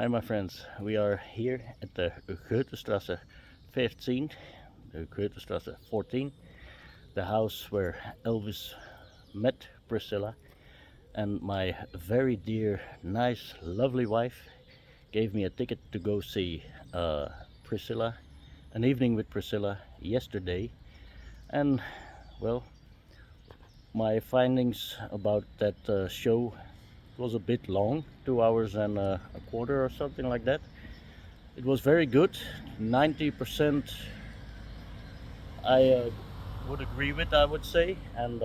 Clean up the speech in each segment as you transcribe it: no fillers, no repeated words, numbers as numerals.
Hi my friends, we are here at the Goethestrasse 15, the Goethestrasse 14, the house where Elvis met Priscilla, and my very dear, nice, lovely wife gave me a ticket to go see Priscilla, an evening with Priscilla yesterday. And well, my findings about that show was a bit long, 2 hours and a quarter or something like that. It was very good. 90% I would agree with, I would say. And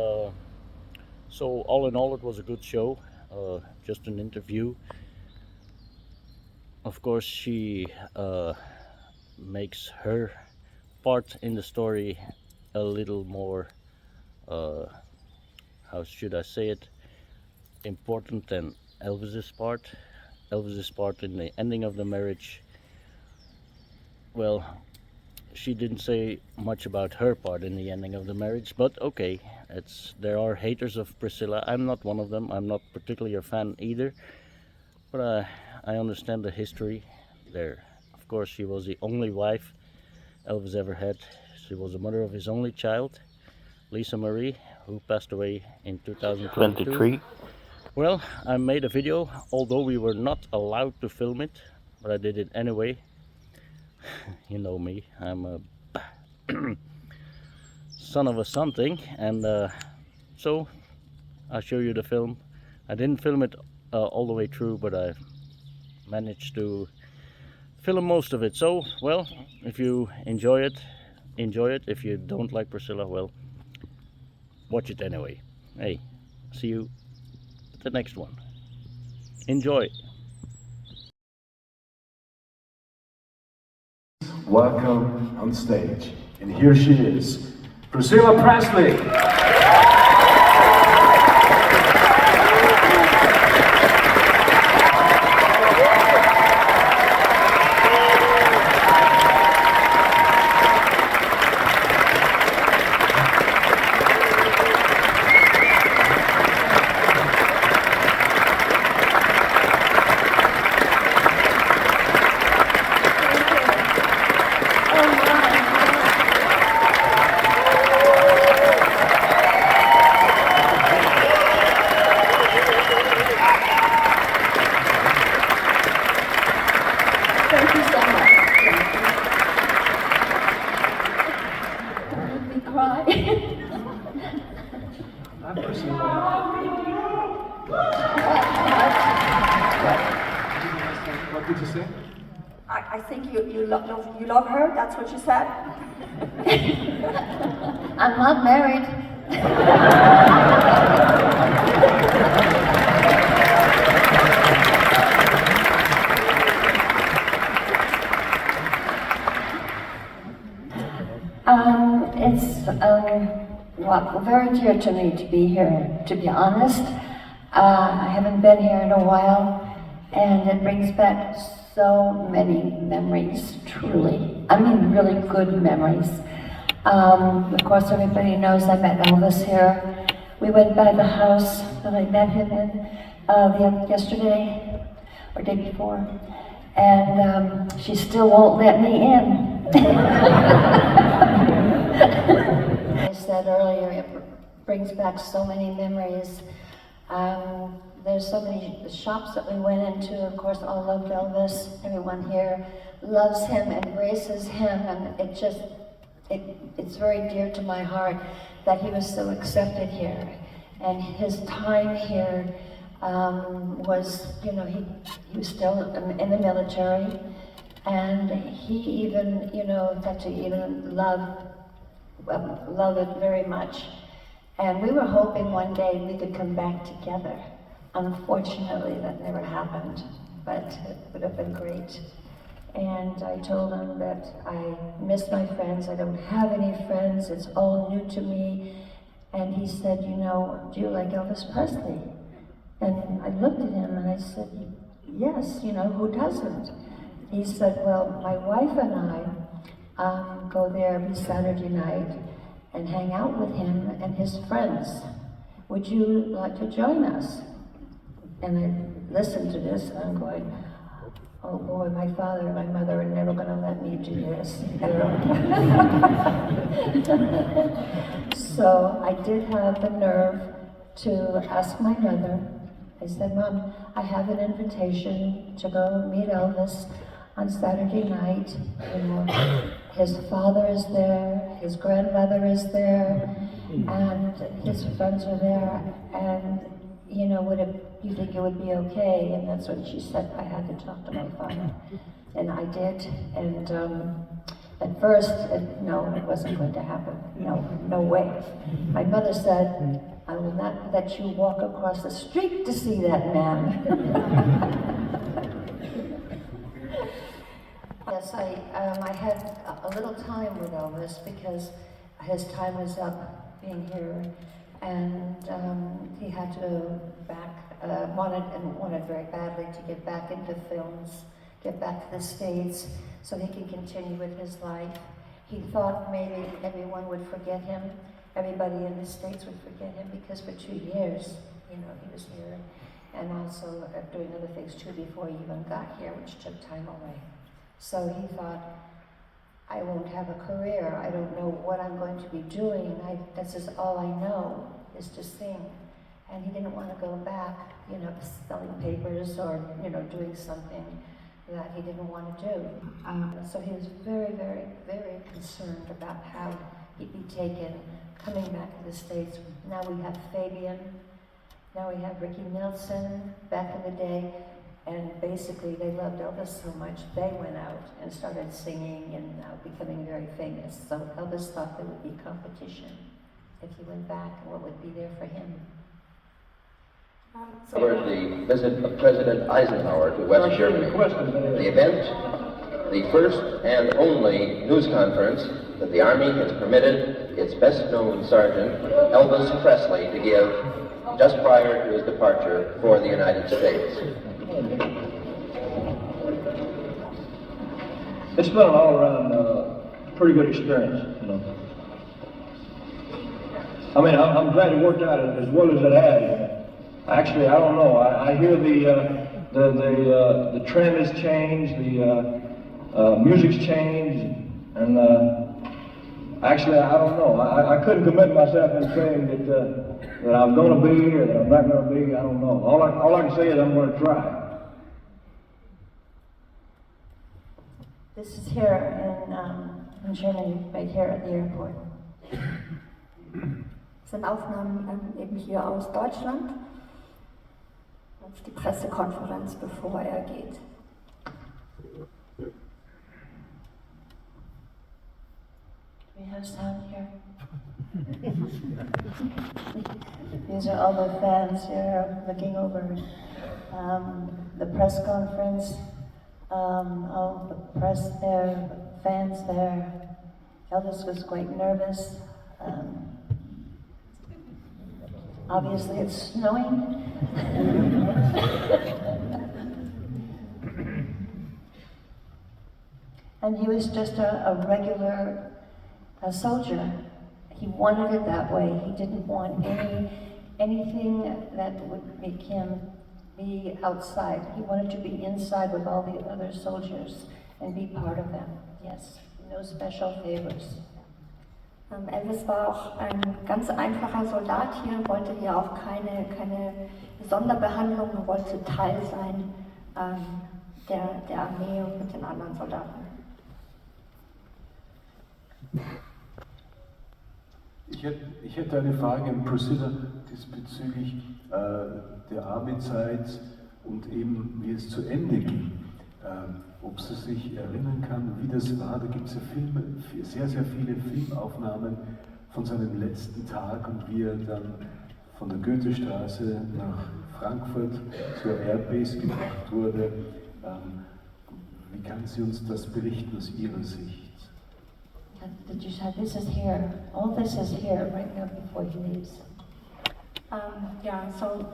so all in all, it was a good show. Just an interview. Of course, she makes her part in the story a little more, uh, how should I say it, important than Elvis's part. Elvis's part in the ending of the marriage, well, she didn't say much about her part in the ending of the marriage, but okay, there are haters of Priscilla. I'm not one of them. I'm not particularly a fan either, but I understand the history there. Of course, she was the only wife Elvis ever had. She was the mother of his only child, Lisa Marie, who passed away in 2023. Well, I made a video, although we were not allowed to film it, but I did it anyway. You know me, I'm a son of a something, and so I'll show you the film. I didn't film it all the way through, but I managed to film most of it. So, well, if you enjoy it, enjoy it. If you don't like Priscilla, well, watch it anyway. Hey, see you at the next one. Enjoy. Welcome on stage. And here she is, Priscilla Presley. Thank you so much. Don't make me cry. I'm Priscilla. What did you say? I think you love her. That's what you said. I'm not married. It's well, very dear to me to be here, to be honest. I haven't been here in a while, and it brings back so many memories, truly. I mean, really good memories. Of course, everybody knows I met Elvis here. We went by the house that I met him in yesterday, or day before, and she still won't let me in. I said earlier, it brings back so many memories. There's so many shops that we went into. Of course, all loved Elvis. Everyone here loves him, embraces him, and it's very dear to my heart that he was so accepted here. And his time here was, you know, he was still in the military, and he even, you know, got to even love it very much. And we were hoping one day we could come back together. Unfortunately, that never happened, but it would have been great. And I told him that I miss my friends. I don't have any friends. It's all new to me. And he said, you know, do you like Elvis Presley? And I looked at him and I said, yes, you know, who doesn't? He said, well, my wife and I go there every Saturday night and hang out with him and his friends. Would you like to join us? And I listened to this and I'm going, oh boy, my father and my mother are never going to let me do this. So I did have the nerve to ask my mother. I said, Mom, I have an invitation to go meet Elvis on Saturday night. You know, his father is there, his grandmother is there, and his friends are there, and you know, you think it would be okay? And that's when she said I had to talk to my father. And I did, and at first, no, it wasn't going to happen. No way. My mother said, I will not let you walk across the street to see that man. Yes, I had a little time with Elvis because his time was up being here, and he had to go back, wanted very badly to get back into films, get back to the States so he could continue with his life. He thought maybe everyone would forget him, everybody in the States would forget him, because for 2 years, you know, he was here, and also doing other things too before he even got here, which took time away. So he thought, I won't have a career, I don't know what I'm going to be doing, this is all I know, is to sing. And he didn't want to go back, you know, selling papers or, you know, doing something that he didn't want to do. So he was very, very, very concerned about how he'd be taken coming back to the States. Now we have Fabian, now we have Ricky Nelson back in the day, and basically they loved Elvis so much, they went out and started singing and becoming very famous. So Elvis thought there would be competition if he went back, and what would be there for him. Covered the visit of President Eisenhower to West Germany. The event, the first and only news conference that the Army has permitted its best-known sergeant, Elvis Presley, to give just prior to his departure for the United States. It's been an all-around pretty good experience, you know. I mean, I'm glad it worked out as well as it has. Actually, I don't know. I hear the trend has changed, the music's changed, and actually, I don't know. I couldn't commit myself in saying that I'm going to be or that I'm not going to be. I don't know. All I can say is I'm going to try. This is here in Germany, right here at the airport. Das sind Aufnahmen eben hier aus Deutschland. Das ist die Pressekonferenz, bevor er geht. Do we have sound here? These are all the fans here looking over the press conference. All the press there, fans there. Elvis was quite nervous. Obviously it's snowing. And he was just a regular soldier. He wanted it that way. He didn't want anything that would make him be outside. He wanted to be inside with all the other soldiers and be part of them. Yes, no special favors. Elvis war auch ein ganz einfacher Soldat hier, wollte hier auch keine Sonderbehandlung, er wollte Teil sein der Armee und mit den anderen Soldaten. Ich hätte eine Frage an Priscilla diesbezüglich der Army-Zeit und eben wie es zu Ende ging. Ob sie sich erinnern kann, wie das war. Da gibt es ja Filme, sehr, sehr viele Filmaufnahmen von seinem letzten Tag und wie er dann von der Goethestraße nach Frankfurt zur Airbase gebracht wurde. Wie kann sie uns das berichten aus ihrer Sicht? Did you say this is here? All this is here right now before he leaves. Yeah, so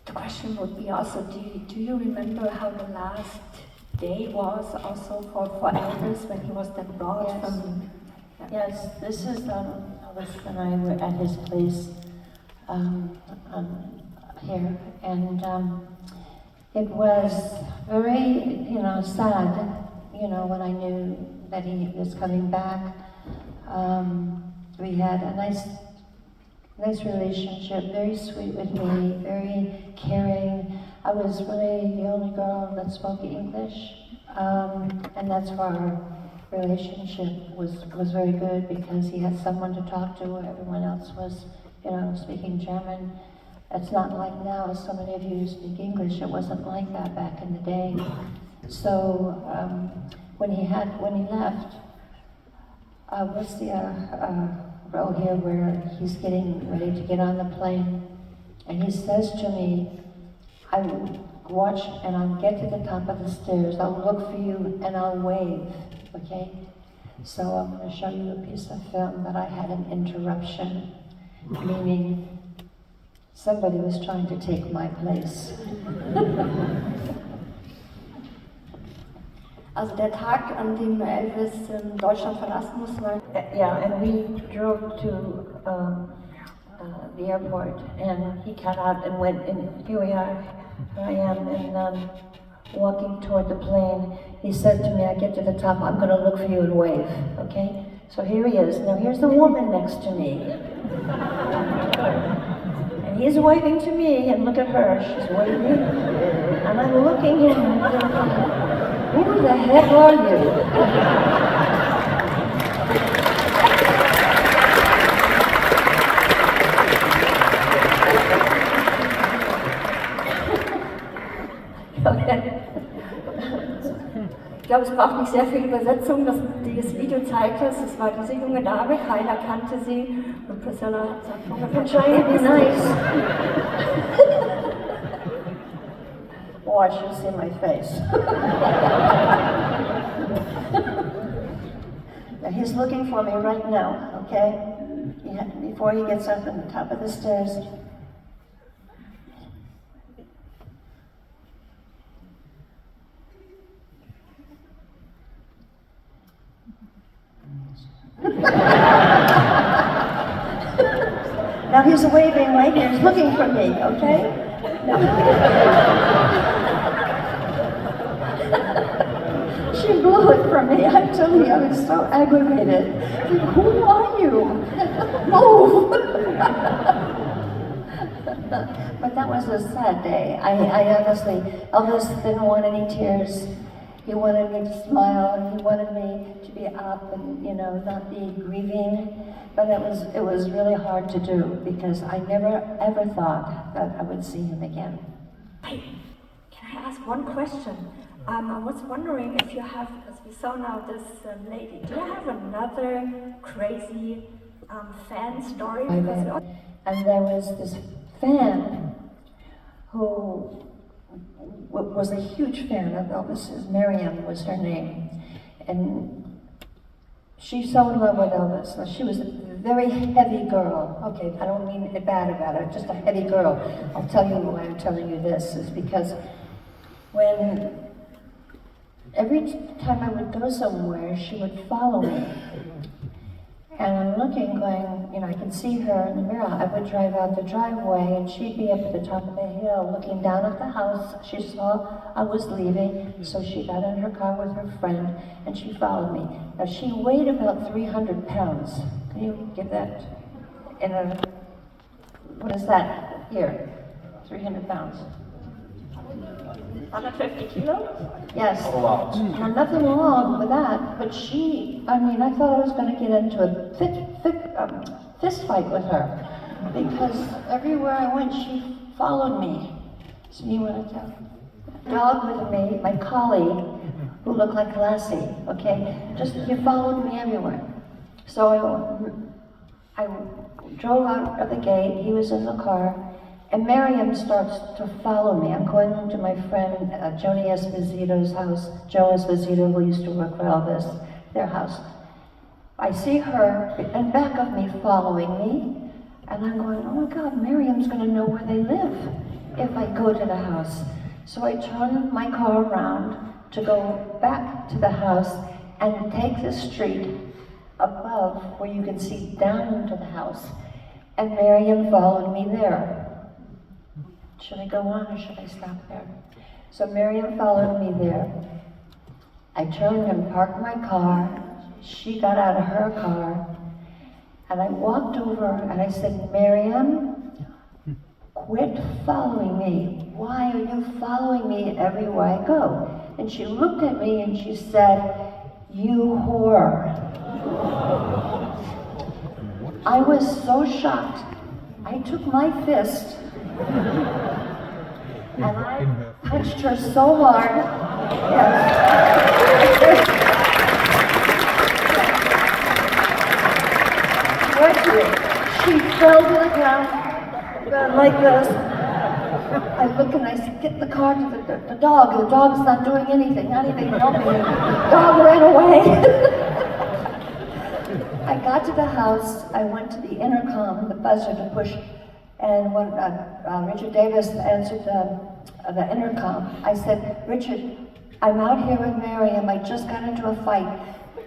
the question would be also, do you remember how the last day was also for Elvis when he was then brought from? Yeah. Yes, this is Elvis and I were at his place here, and It was very, sad, when I knew that he was coming back. We had a nice relationship, very sweet with me, very caring. I was really the only girl that spoke English, and that's why our relationship was very good, because he had someone to talk to. Everyone else was, speaking German. It's not like now, so many of you speak English. It wasn't like that back in the day. So when he left, we'll see a row here where he's getting ready to get on the plane, and he says to me, "I will watch and I'll get to the top of the stairs. I'll look for you and I'll wave." Okay? So I'm going to show you a piece of film that I had an interruption, meaning somebody was trying to take my place. Also der Tag, an dem Elvis Deutschland verlassen musste, war... Yeah, and we drove to the airport, and he got out and went, and here we are, here I am, and walking toward the plane. He said to me, "I get to the top, I'm going to look for you and wave," okay? So here he is. Now here's the woman next to me. And he's waving to me, and look at her, she's waving. And I'm looking at him thinking, who the heck are you? Ich glaube, es braucht nicht sehr viel Übersetzung, dass dieses Video zeigt es. Es war diese junge Dame, keiner kannte sie. Und Priscilla hat gesagt, I'm trying to be nice. Oh, I should see my face. Now, he's looking for me right now, okay? Before he gets up on the top of the stairs. Now he's waving right here, he's looking for me, okay? She blew it for me, I'm telling you, I was so aggravated. Who are you? Move! But that was a sad day. I honestly, Elvis didn't want any tears. He wanted me to smile, and he wanted me to be up and, not be grieving. But it was really hard to do, because I never ever thought that I would see him again. Hey, can I ask one question? I was wondering if you have, as we saw now this lady, do you have another crazy fan story? And there was this fan who was a huge fan of Elvis's. Miriam was her name, and she fell in love with Elvis. Now, she was a very heavy girl. Okay, I don't mean it bad about her, just a heavy girl. I'll tell you why I'm telling you this, is because every time I would go somewhere, she would follow me. And I'm looking, going, I can see her in the mirror. I would drive out the driveway, and she'd be up at the top of the hill looking down at the house. She saw I was leaving, so she got in her car with her friend, and she followed me. Now, she weighed about 300 pounds. Can you give that in a, what is that? Here, 300 pounds. 150 kilos? Yes. Now, nothing wrong with that, but I thought I was going to get into a fist fight with her, because everywhere I went, she followed me. So you want to tell? Dog with me, my collie, who looked like Lassie, okay? He followed me everywhere. So I drove out of the gate, he was in the car, and Miriam starts to follow me. I'm going to my friend Joni Esposito's house, Joe Esposito, who used to work for Elvis, their house. I see her in back of me following me, and I'm going, oh my God, Miriam's going to know where they live if I go to the house. So I turn my car around to go back to the house and take the street above where you can see down into the house. And Miriam followed me there. Should I go on or should I stop there? So Miriam followed me there. I turned and parked my car. She got out of her car. And I walked over and I said, Miriam, quit following me. Why are you following me everywhere I go? And she looked at me and she said, you whore. I was so shocked. I took my fist and I punched her so hard. Yes. She fell to the ground like this. I look and I get in the car to the dog. The dog's not doing anything, not even helping me. The dog ran away. I got to the house. I went to the intercom, the buzzer to push, and when Richard Davis answered the intercom, I said, Richard, I'm out here with Miriam. I just got into a fight.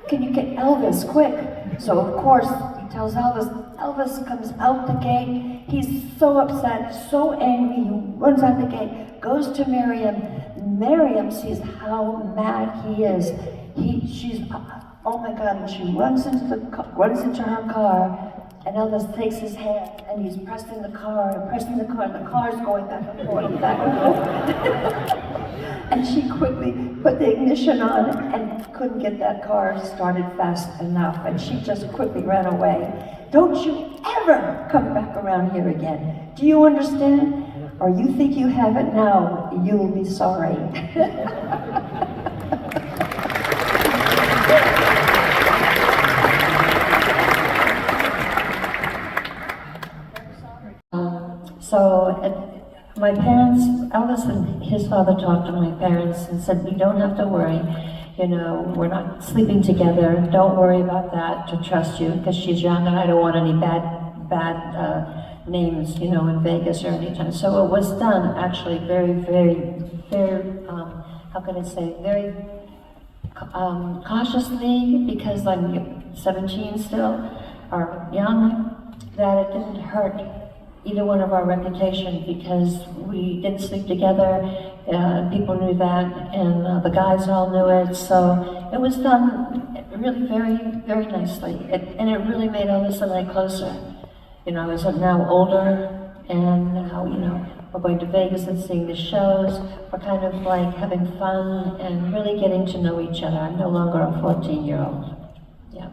Can you get Elvis, quick? So of course, he tells Elvis. Elvis comes out the gate. He's so upset, so angry. He runs out the gate, goes to Miriam. Miriam sees how mad he is. She's, oh my God, and she runs into her car, and Elvis takes his hand, and he's pressing the car, and the car's going back and forth, back and forth. And she quickly put the ignition on and couldn't get that car started fast enough, and she just quickly ran away. Don't you ever come back around here again. Do you understand? Or you think you have it now, you'll be sorry. My parents, Elvis and his father talked to my parents and said, you don't have to worry, you know, we're not sleeping together, don't worry about that, to trust you, because she's young and I don't want any bad names, you know, in Vegas or anytime. So it was done actually very, how can I say, very cautiously, because I'm 17 still, or young, that it didn't hurt either one of our reputation, because we didn't sleep together, people knew that, and the guys all knew it, so it was done really very nicely, and it really made Elvis and I closer. You know, I was now older, and now, you know, we're going to Vegas and seeing the shows, we're kind of like having fun and really getting to know each other. I'm no longer a 14-year-old. Yeah.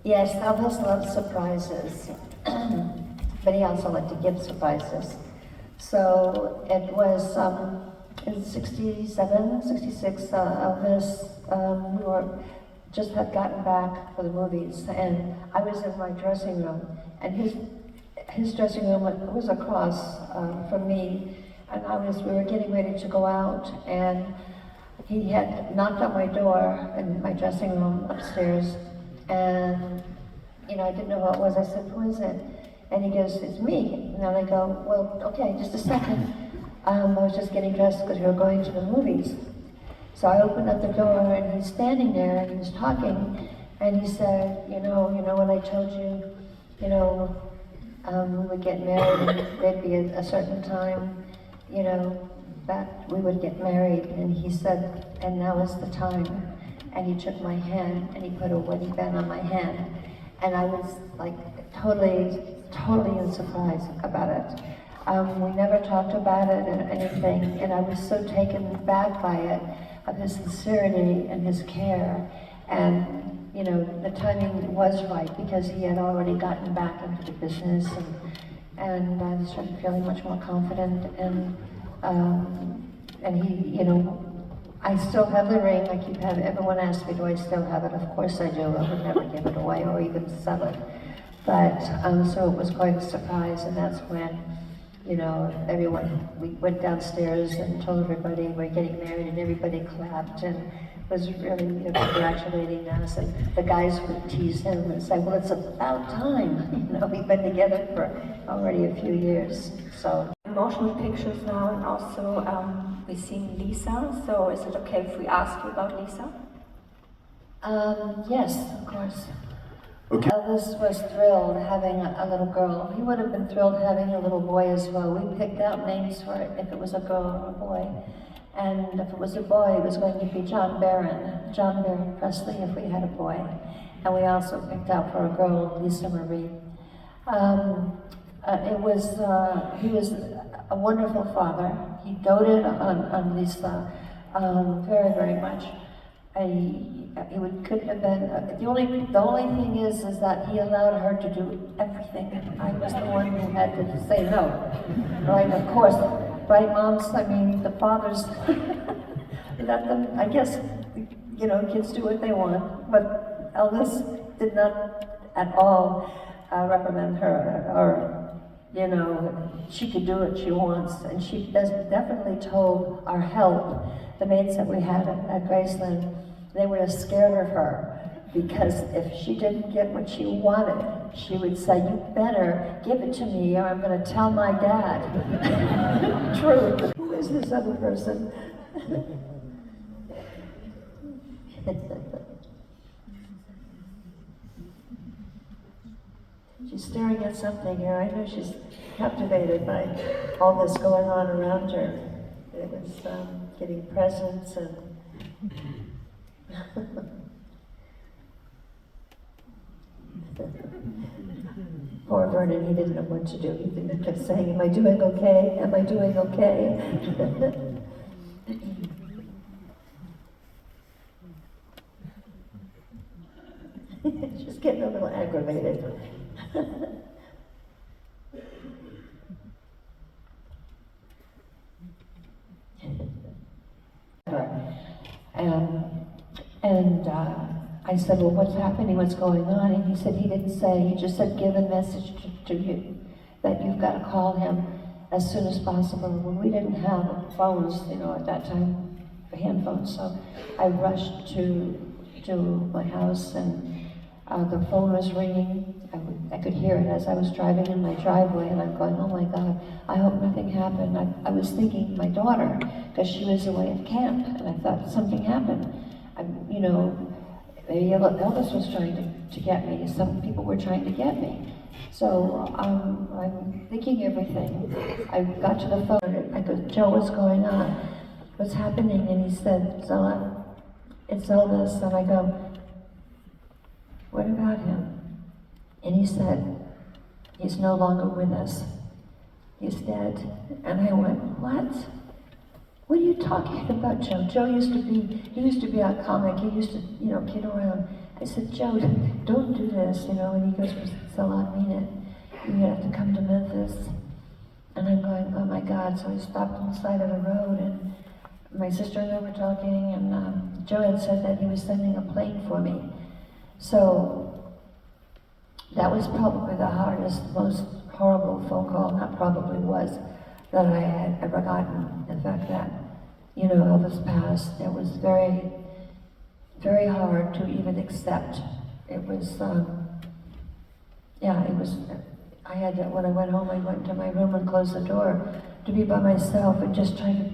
Yes, Elvis loves surprises, but he also liked to give surprises. So it was in 67, 66, Elvis, we just had gotten back for the movies, and I was in my dressing room, and his dressing room was across from me, and we were getting ready to go out, and he had knocked on my door in my dressing room upstairs. And, you know, I didn't know who it was. I said, who is it? And he goes, it's me. And then I go, well, okay, just a second. I was just getting dressed because we were going to the movies. So I opened up the door and he's standing there and he was talking. And he said, you know when I told you, you know, we would get married and there'd be a certain time, you know, that we would get married. And he said, and now is the time. And he took my hand and he put a wedding band on my hand. And I was like totally in surprise about it. We never talked about it or anything, and I was so taken back by it, of his sincerity and his care. And, you know, the timing was right because he had already gotten back into the business, and I started feeling much more confident. And he, you know, I still have the ring. I keep having, everyone asks me, do I still have it? Of course I do. I would never give it away or even sell it. But, so it was quite a surprise, and that's when, you know, we went downstairs and told everybody we're getting married, and everybody clapped and was really, you know, congratulating us. And the guys would tease him and say, well, it's about time. You know, we've been together for already a few years, so. Emotional pictures now, and also we've seen Lisa, so is it okay if we ask you about Lisa? Yes, of course. Okay. Elvis was thrilled having a little girl. He would have been thrilled having a little boy as well. We picked out names for it if it was a girl or a boy. And if it was a boy, it was going to be John Barron Presley if we had a boy. And we also picked out for a girl, Lisa Marie. He was a wonderful father. He doted on Lisa very, very much. Could have been, the only thing is that he allowed her to do everything. I was the one who had to say no. Right, of course. Right, moms? I mean, the fathers let them, I guess, kids do what they want. But Elvis did not at all reprimand her or, she could do what she wants. And she definitely told our help, the maids that we had at Graceland, they were scared of her because if she didn't get what she wanted, she would say, "You better give it to me or I'm going to tell my dad." True. Who is this other person? She's staring at something here. I know she's captivated by all this going on around her. It was getting presents and poor Vernon, he didn't know what to do. He kept saying, "Am I doing okay? Am I doing okay?" She's getting a little aggravated. And I said, "Well, what's happening? What's going on?" And he said he didn't say. He just said, "Give a message to you that you've got to call him as soon as possible." Well, we didn't have phones, at that time, hand phones. So I rushed to my house, and the phone was ringing. I could hear it as I was driving in my driveway, and I'm going, "Oh my God, I hope nothing happened." I was thinking my daughter, because she was away at camp, and I thought something happened. Maybe Elvis was trying to get me. Some people were trying to get me. So I'm thinking everything. I got to the phone. I go, "Joe, what's going on? What's happening?" And he said, "Zella, it's Elvis." And I go, "What about him?" And he said, "He's no longer with us. He's dead." And I went, "What? What are you talking about, Joe? Joe used to be our comic. He used to, kid around." I said, "Joe, don't do this, And he goes, "Priscilla, I mean it. You have to come to Memphis." And I'm going, "Oh my God." So I stopped on the side of the road, and my sister and I were talking, and Joe had said that he was sending a plane for me. So that was probably the hardest, most horrible phone call, not probably was, that I had ever gotten. In fact, that, Elvis passed, it was very, very hard to even accept. It was, I had to, when I went home, I went to my room and closed the door to be by myself and just try to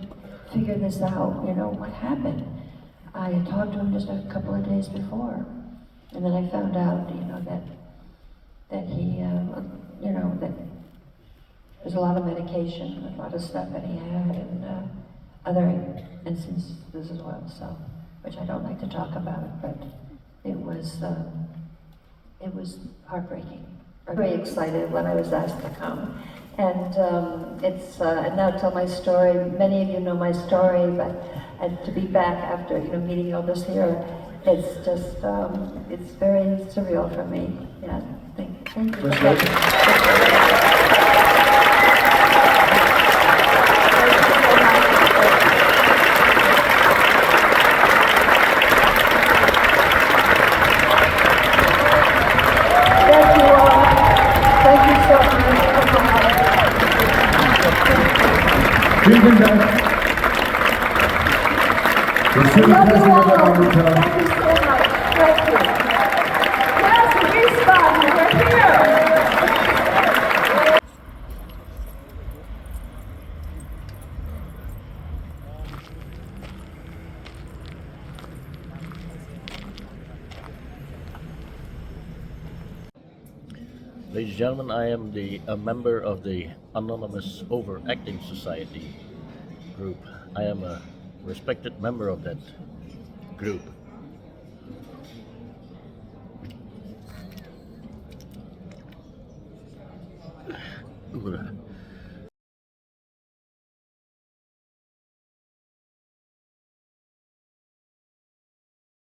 figure this out, what happened. I had talked to him just a couple of days before, and then I found out, that he, that there's a lot of medication, a lot of stuff that he had, and other instances as well, so, which I don't like to talk about, but it was heartbreaking. Very excited when I was asked to come. And and now tell my story. Many of you know my story, but to be back after, meeting Elvis here, it's just, it's very surreal for me. Yeah, thank you. Vielen Dank. Priscilla Presley, meine Damen und Herren. Thank you so much. Thank you. Yes, Wiesbaden, we're here. Ladies and gentlemen, I am a member of the Anonymous Overacting Society group. I am a respected member of that group. Ooh.